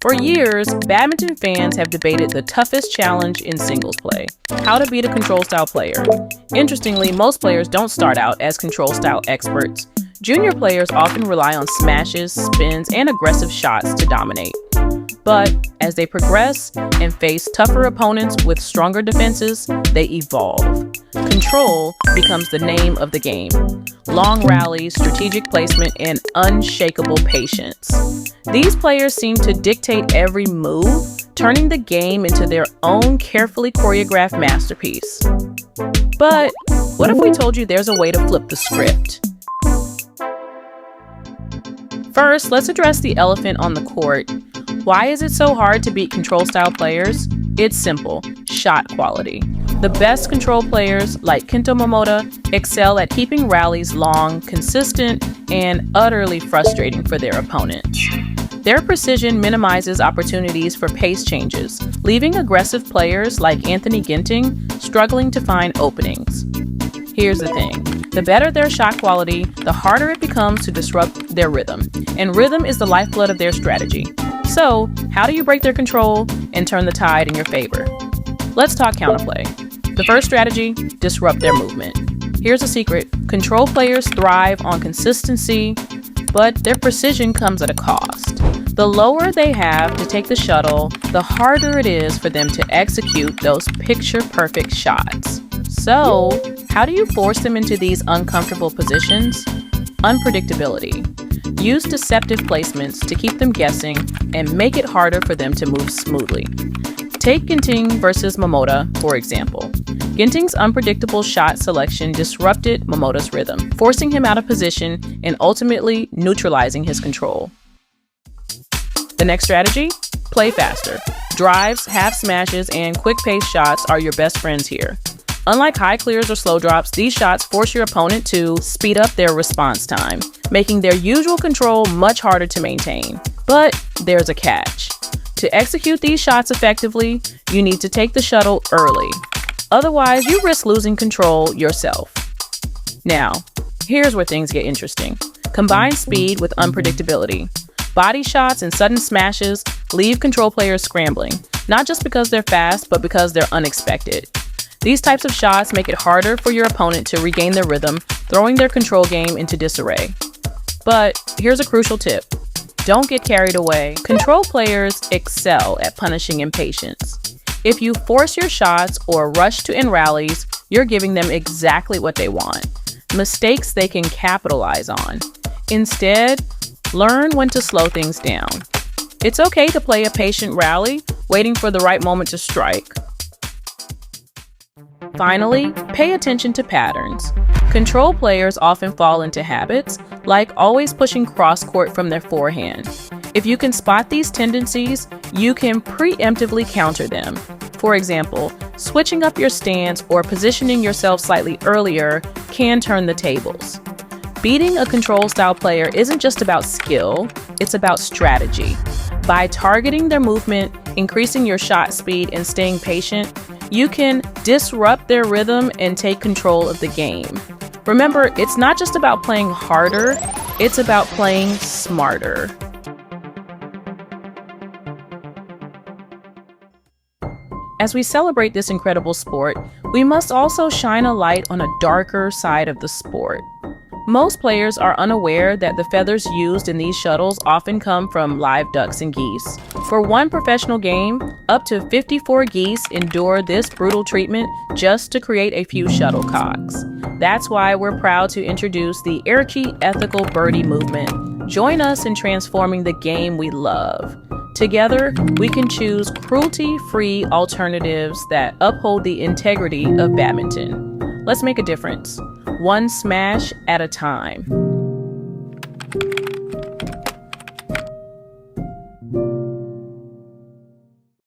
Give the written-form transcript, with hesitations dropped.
For years, badminton fans have debated the toughest challenge in singles play: how to beat a control-style player. Interestingly, most players don't start out as control-style experts. Junior players often rely on smashes, spins, and aggressive shots to dominate. But as they progress and face tougher opponents with stronger defenses, they evolve. Control becomes the name of the game. Long rallies, strategic placement, and unshakable patience. These players seem to dictate every move, turning the game into their own carefully choreographed masterpiece. But what if we told you there's a way to flip the script? First, let's address the elephant on the court. Why is it so hard to beat control-style players? It's simple: shot quality. The best control players, like Kento Momota, excel at keeping rallies long, consistent, and utterly frustrating for their opponent. Their precision minimizes opportunities for pace changes, leaving aggressive players like Anthony Ginting struggling to find openings. Here's the thing: the better their shot quality, the harder it becomes to disrupt their rhythm. And rhythm is the lifeblood of their strategy. So, how do you break their control and turn the tide in your favor? Let's talk counterplay. The first strategy: disrupt their movement. Here's a secret: control players thrive on consistency, but their precision comes at a cost. The lower they have to take the shuttle, the harder it is for them to execute those picture-perfect shots. So, how do you force them into these uncomfortable positions? Unpredictability. Use deceptive placements to keep them guessing and make it harder for them to move smoothly. Take Ginting versus Momota, for example. Ginting's unpredictable shot selection disrupted Momota's rhythm, forcing him out of position and ultimately neutralizing his control. The next strategy: play faster. Drives, half smashes, and quick-pace shots are your best friends here. Unlike high clears or slow drops, these shots force your opponent to speed up their response time, making their usual control much harder to maintain. But there's a catch. To execute these shots effectively, you need to take the shuttle early. Otherwise, you risk losing control yourself. Now, here's where things get interesting. Combine speed with unpredictability. Body shots and sudden smashes leave control players scrambling, not just because they're fast, but because they're unexpected. These types of shots make it harder for your opponent to regain their rhythm, throwing their control game into disarray. But here's a crucial tip: don't get carried away. Control players excel at punishing impatience. If you force your shots or rush to end rallies, you're giving them exactly what they want: mistakes they can capitalize on. Instead, learn when to slow things down. It's okay to play a patient rally, waiting for the right moment to strike. Finally, pay attention to patterns. Control players often fall into habits, like always pushing cross-court from their forehand. If you can spot these tendencies, you can preemptively counter them. For example, switching up your stance or positioning yourself slightly earlier can turn the tables. Beating a control-style player isn't just about skill, it's about strategy. By targeting their movement, increasing your shot speed, and staying patient, you can disrupt their rhythm and take control of the game. Remember, it's not just about playing harder, it's about playing smarter. As we celebrate this incredible sport, we must also shine a light on a darker side of the sport. Most players are unaware that the feathers used in these shuttles often come from live ducks and geese. For one professional game, up to 54 geese endure this brutal treatment just to create a few shuttlecocks. That's why we're proud to introduce the Airchy ethical birdie movement. Join us in transforming the game we love. Together, we can choose cruelty-free alternatives that uphold the integrity of badminton. Let's make a difference, one smash at a time.